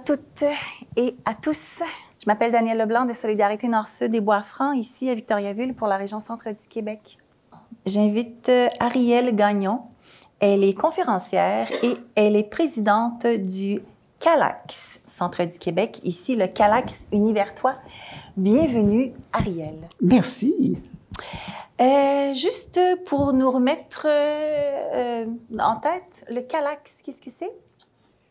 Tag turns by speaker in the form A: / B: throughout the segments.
A: toutes et à tous. Je m'appelle Danielle Leblanc de Solidarité Nord-Sud des Bois-Francs, ici à Victoriaville pour la région centre du Québec. J'invite Arielle Gagnon. Elle est conférencière et elle est présidente du CALAX, Centre du Québec, ici le CALAX Univertois. Bienvenue, Arielle.
B: Merci.
A: Juste pour nous remettre en tête, le CALAX, qu'est-ce que c'est?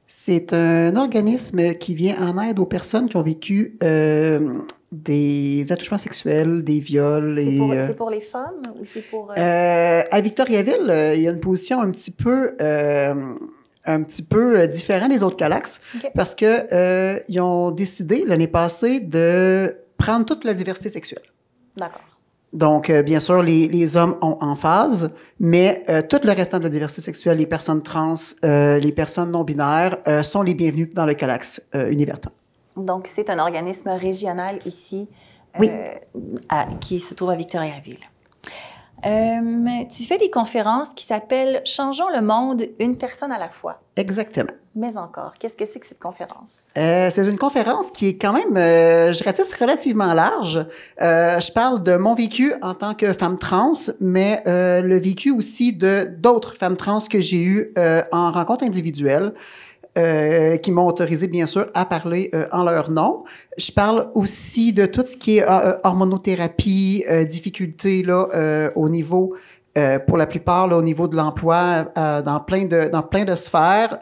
B: C'est un organisme qui vient en aide aux personnes qui ont vécu des attouchements sexuels, des viols.
A: C'est pour les femmes ou c'est pour...
B: À Victoriaville, il y a une position un petit peu différente des autres CALAX, okay, parce que ils ont décidé l'année passée de prendre toute la diversité sexuelle.
A: D'accord.
B: Donc, bien sûr, les hommes ont en phase, mais tout le restant de la diversité sexuelle, les personnes trans, les personnes non-binaires, sont les bienvenus dans le CALAX Univertois.
A: Donc, c'est un organisme régional ici,
B: oui,
A: qui se trouve à Victoriaville. Tu fais des conférences qui s'appellent « Changeons le monde, une personne à la fois ».
B: Exactement.
A: Mais encore, qu'est-ce que c'est que cette conférence?
B: C'est une conférence qui est quand même, je ratisse relativement large. Je parle de mon vécu en tant que femme trans, mais le vécu aussi de d'autres femmes trans que j'ai eues en rencontre individuelle, qui m'ont autorisé, bien sûr, à parler en leur nom. Je parle aussi de tout ce qui est hormonothérapie, difficultés là au niveau, pour la plupart, là, au niveau de l'emploi, dans plein de sphères.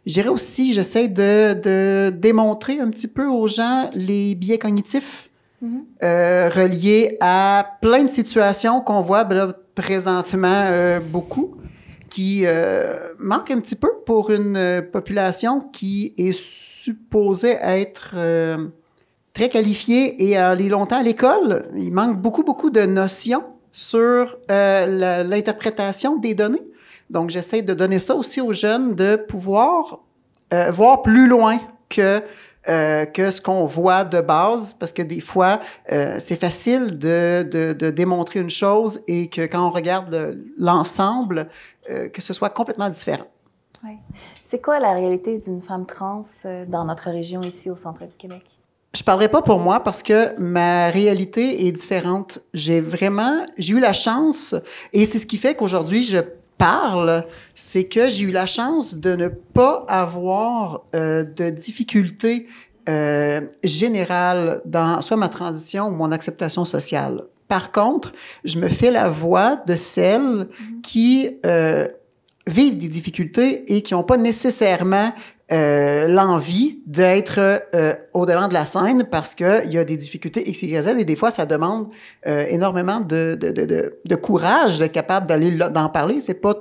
B: Je dirais aussi, j'essaie de démontrer un petit peu aux gens les biais cognitifs reliés à plein de situations qu'on voit là, présentement beaucoup, qui manquent un petit peu pour une population qui est supposée être très qualifiée et aller longtemps à l'école. Il manque beaucoup de notions sur l'interprétation des données. Donc, j'essaie de donner ça aussi aux jeunes, de pouvoir voir plus loin que ce qu'on voit de base, parce que des fois, c'est facile de démontrer une chose et que quand on regarde l'ensemble, que ce soit complètement différent.
A: Oui. C'est quoi la réalité d'une femme trans dans notre région ici au centre du Québec?
B: Je parlerai pas pour moi parce que ma réalité est différente. J'ai eu la chance, et c'est ce qui fait qu'aujourd'hui, je parle, c'est que j'ai eu la chance de ne pas avoir de difficultés générales dans soit ma transition ou mon acceptation sociale. Par contre, je me fais la voix de celles qui vivent des difficultés et qui n'ont pas nécessairement l'envie d'être au devant de la scène parce que il y a des difficultés X, Y, Z et des fois ça demande énormément de courage d'être capable d'en parler. C'est pas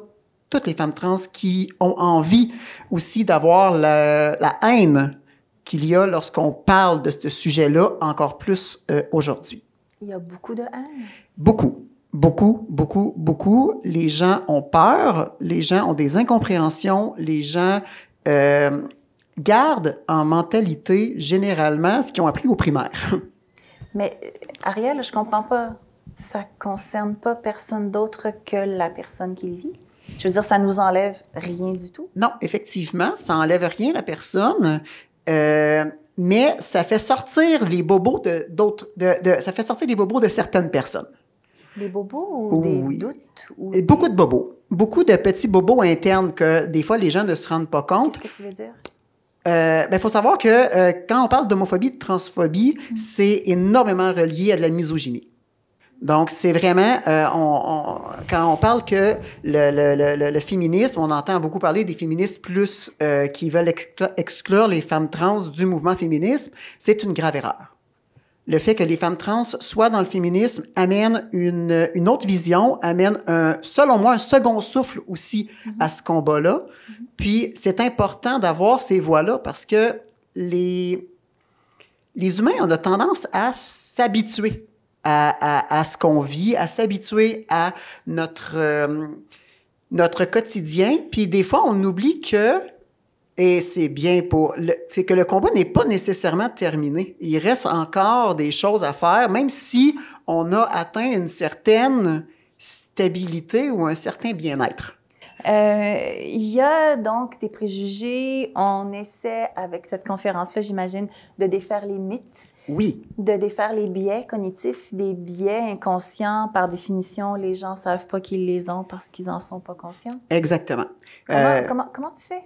B: toutes les femmes trans qui ont envie aussi d'avoir la haine qu'il y a lorsqu'on parle de ce sujet-là encore plus aujourd'hui.
A: Il y a beaucoup de haine.
B: Beaucoup. Les gens ont peur, les gens ont des incompréhensions, les gens gardent en mentalité, généralement, ce qu'ils ont appris au primaire.
A: Mais, Arielle, je comprends pas. Ça concerne pas personne d'autre que la personne qui le vit? Je veux dire, ça nous enlève rien du tout?
B: Non, effectivement, ça enlève rien à la personne, mais ça fait sortir les bobos ça fait sortir les bobos de certaines personnes.
A: Des bobos ou des doutes?
B: Beaucoup de bobos. Beaucoup de petits bobos internes que des fois les gens ne se rendent pas compte.
A: Qu'est-ce que tu veux dire?
B: Faut savoir que quand on parle d'homophobie, de transphobie, c'est énormément relié à de la misogynie. Donc, c'est vraiment, quand on parle que le féminisme, on entend beaucoup parler des féministes plus qui veulent exclure les femmes trans du mouvement féminisme, c'est une grave erreur. Le fait que les femmes trans soient dans le féminisme amène une autre vision, amène selon moi, un second souffle aussi à ce combat-là. Puis, c'est important d'avoir ces voix-là parce que les humains ont tendance à s'habituer à ce qu'on vit, à s'habituer à notre quotidien. Puis, des fois, on oublie que et c'est bien c'est que le combat n'est pas nécessairement terminé. Il reste encore des choses à faire, même si on a atteint une certaine stabilité ou un certain bien-être.
A: Il y a donc des préjugés. On essaie, avec cette conférence-là, j'imagine, de défaire les mythes.
B: Oui.
A: De défaire les biais cognitifs, des biais inconscients. Par définition, les gens ne savent pas qu'ils les ont parce qu'ils n'en sont pas conscients.
B: Exactement.
A: Comment tu fais?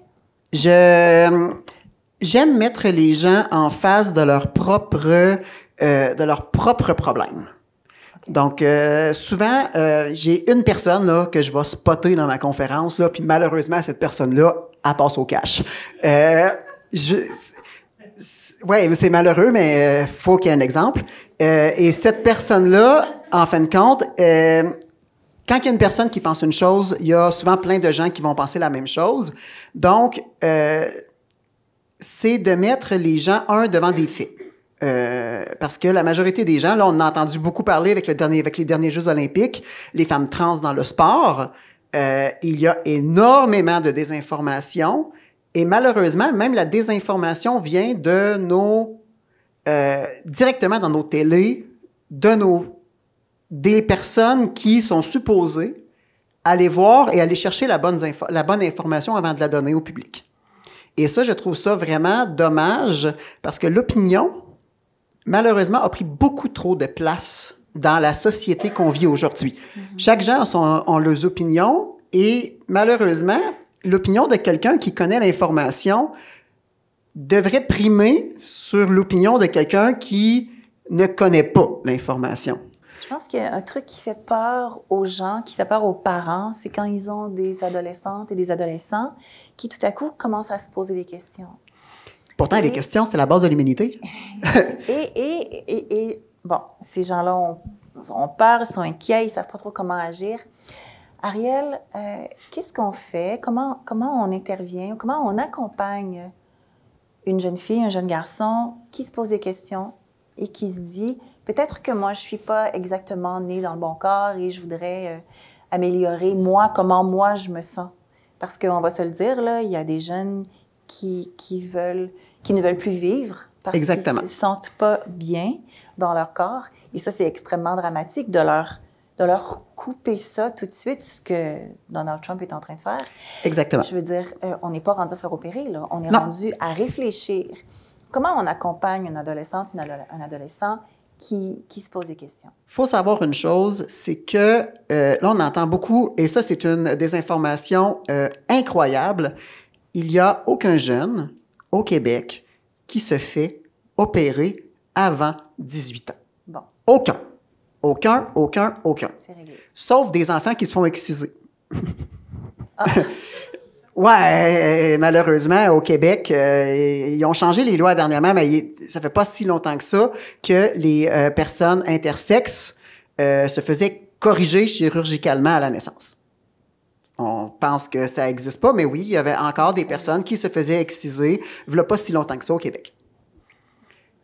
B: J'aime mettre les gens en face de leurs propres problèmes. Okay. Donc, souvent, j'ai une personne là, que je vais spotter dans ma conférence, là, puis malheureusement, cette personne-là, elle passe au cash. Ouais, c'est malheureux, mais faut qu'il y ait un exemple. Et cette personne-là, en fin de compte, quand il y a une personne qui pense une chose, il y a souvent plein de gens qui vont penser la même chose. Donc, c'est de mettre les gens, devant des faits. Parce que la majorité des gens, là, on a entendu beaucoup parler avec les derniers Jeux olympiques, les femmes trans dans le sport. Il y a énormément de désinformation. Et malheureusement, même la désinformation vient de directement dans nos télés, des personnes qui sont supposées aller voir et aller chercher la bonne information avant de la donner au public. Et ça, je trouve ça vraiment dommage parce que l'opinion, malheureusement, a pris beaucoup trop de place dans la société qu'on vit aujourd'hui. Chaque gens ont leurs opinions et malheureusement, l'opinion de quelqu'un qui connaît l'information devrait primer sur l'opinion de quelqu'un qui ne connaît pas l'information.
A: Je pense qu'il y a un truc qui fait peur aux gens, qui fait peur aux parents, c'est quand ils ont des adolescentes et des adolescents qui, tout à coup, commencent à se poser des questions.
B: Pourtant, les questions, c'est la base de l'humanité.
A: et bon, ces gens-là ont peur, ils sont inquiets, ils ne savent pas trop comment agir. Ariel, qu'est-ce qu'on fait? Comment on intervient? Comment on accompagne une jeune fille, un jeune garçon qui se pose des questions et qui se dit, peut-être que moi, je ne suis pas exactement née dans le bon corps et je voudrais améliorer comment moi je me sens. Parce qu'on va se le dire, là, il y a des jeunes qui ne veulent plus vivre parce qu'ils ne se sentent pas bien dans leur corps. Et ça, c'est extrêmement dramatique de leur couper ça tout de suite, ce que Donald Trump est en train de faire.
B: Exactement.
A: Je veux dire, on n'est pas rendu à se faire opérer, là. On est rendu à réfléchir. Comment on accompagne une adolescente, un adolescent qui se pose des questions?
B: Il faut savoir une chose, c'est que là, on entend beaucoup, et ça, c'est une désinformation incroyable. Il n'y a aucun jeune au Québec qui se fait opérer avant 18 ans.
A: Bon.
B: Aucun.
A: C'est réglé.
B: Sauf des enfants qui se font exciser. Ouais, malheureusement, au Québec, ils ont changé les lois dernièrement, mais ça fait pas si longtemps que ça que les personnes intersexes se faisaient corriger chirurgicalement à la naissance. On pense que ça existe pas, mais oui, il y avait encore des personnes qui se faisaient exciser, il y a pas si longtemps que ça au Québec.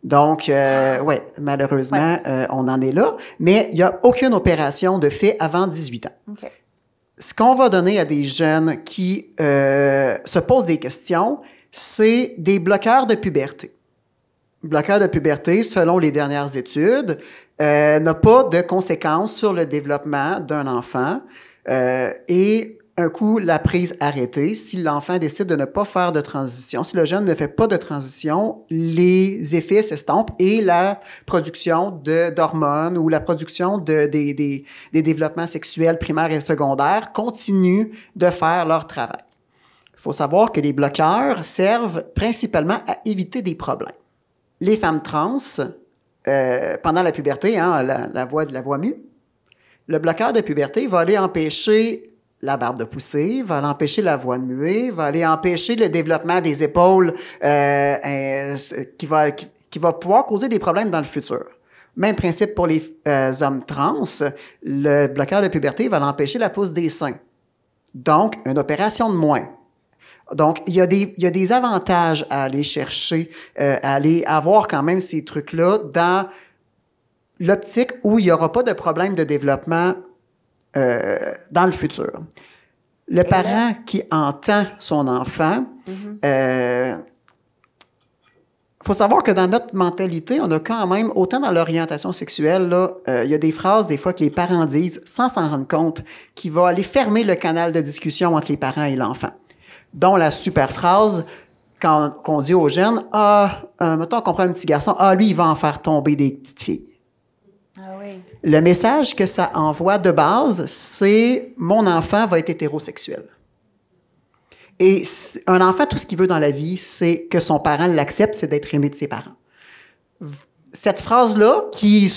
B: Donc, ouais, malheureusement, on en est là, mais il n'y a aucune opération de fait avant 18 ans.
A: Okay.
B: Ce qu'on va donner à des jeunes qui se posent des questions, c'est des bloqueurs de puberté. Bloqueur de puberté, selon les dernières études, n'a pas de conséquences sur le développement d'un enfant et un coup, la prise arrêtée, si l'enfant décide de ne pas faire de transition, si le jeune ne fait pas de transition, les effets s'estompent et la production d'hormones ou la production des développements sexuels primaires et secondaires continue de faire leur travail. Il faut savoir que les bloqueurs servent principalement à éviter des problèmes. Les femmes trans, pendant la puberté, la voix mue, le bloqueur de puberté va aller empêcher la barbe de pousser, va aller empêcher la voix de muer, va aller empêcher le développement des épaules qui va pouvoir causer des problèmes dans le futur. Même principe pour les hommes trans, le bloqueur de puberté va l'empêcher la pousse des seins. Donc, une opération de moins. Donc, il y a des avantages à aller chercher, à aller avoir quand même ces trucs-là dans l'optique où il n'y aura pas de problème de développement dans le futur. Le parent qui entend son enfant, faut savoir que dans notre mentalité, on a quand même, autant dans l'orientation sexuelle, là, il y a des phrases, des fois, que les parents disent, sans s'en rendre compte, qui va aller fermer le canal de discussion entre les parents et l'enfant. Dont la super phrase, qu'on dit aux jeunes, mettons qu'on prend un petit garçon, lui, il va en faire tomber des petites filles.
A: Ah oui.
B: Le message que ça envoie de base, c'est « mon enfant va être hétérosexuel ». Et un enfant, tout ce qu'il veut dans la vie, c'est que son parent l'accepte, c'est d'être aimé de ses parents. Cette phrase-là, qui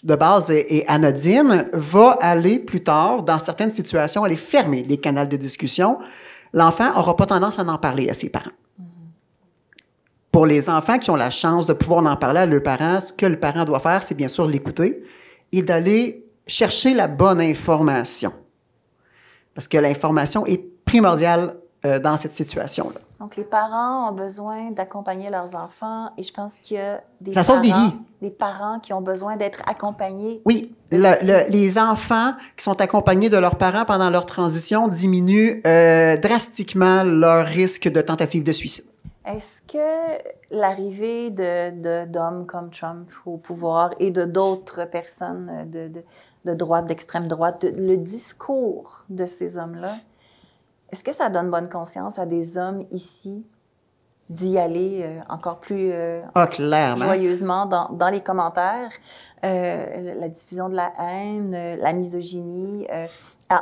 B: de base est anodine, va aller plus tard, dans certaines situations, aller fermer les canaux de discussion. L'enfant n'aura pas tendance à en parler à ses parents. Pour les enfants qui ont la chance de pouvoir en parler à leurs parents, ce que le parent doit faire, c'est bien sûr l'écouter et d'aller chercher la bonne information. Parce que l'information est primordiale dans cette situation-là.
A: Donc, les parents ont besoin d'accompagner leurs enfants et je pense qu'il y a des parents qui ont besoin d'être accompagnés.
B: Oui, les enfants qui sont accompagnés de leurs parents pendant leur transition diminuent drastiquement leur risque de tentative de suicide.
A: Est-ce que l'arrivée d'hommes comme Trump au pouvoir et de d'autres personnes de droite, d'extrême droite, le discours de ces hommes-là, est-ce que ça donne bonne conscience à des hommes ici d'y aller encore plus joyeusement dans les commentaires, la diffusion de la haine, la misogynie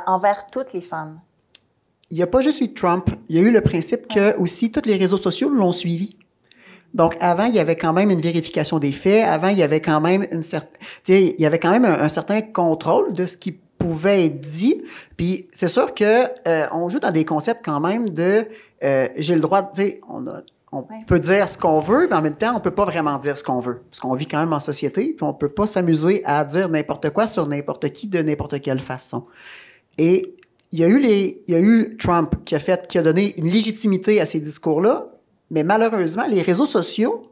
A: envers toutes les femmes?
B: Il n'y a pas juste eu Trump, il y a eu le principe que aussi tous les réseaux sociaux l'ont suivi. Donc avant, il y avait quand même une vérification des faits, avant il y avait quand même un certain contrôle de ce qui pouvait être dit. Puis c'est sûr que on joue dans des concepts quand même de j'ai le droit de dire on peut dire ce qu'on veut, mais en même temps, on peut pas vraiment dire ce qu'on veut. Parce qu'on vit quand même en société, puis on peut pas s'amuser à dire n'importe quoi sur n'importe qui de n'importe quelle façon. Et il y a eu Trump qui a donné une légitimité à ces discours-là, mais malheureusement, les réseaux sociaux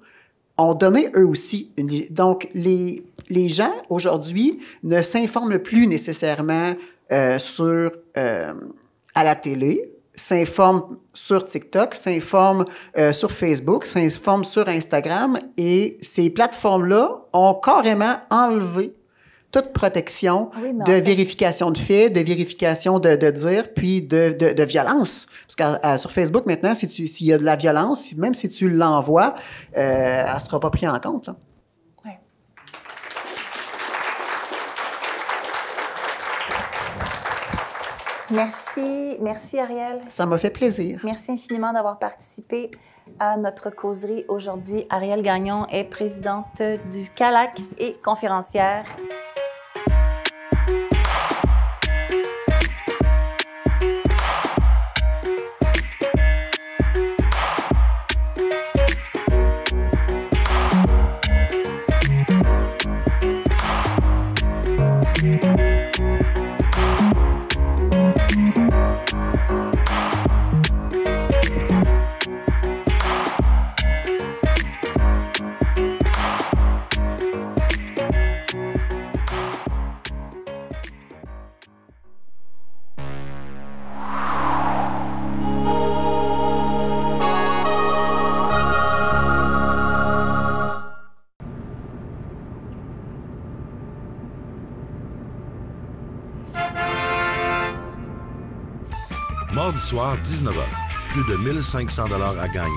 B: ont donné eux aussi donc les gens aujourd'hui ne s'informent plus nécessairement à la télé, s'informent sur TikTok, s'informent sur Facebook, s'informent sur Instagram, et ces plateformes-là ont carrément enlevé toute protection de vérification de faits, de vérification de dire, puis de violence. Parce que sur Facebook, maintenant, s'il y a de la violence, même si tu l'envoies, elle ne sera pas prise en compte. Là.
A: Ouais. Merci Ariel.
B: Ça m'a fait plaisir.
A: Merci infiniment d'avoir participé à notre causerie aujourd'hui. Ariel Gagnon est présidente du CALAX et conférencière.
C: Mardi soir, 19h. Plus de 1500 $ à gagner.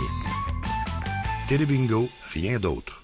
C: Télébingo, rien d'autre.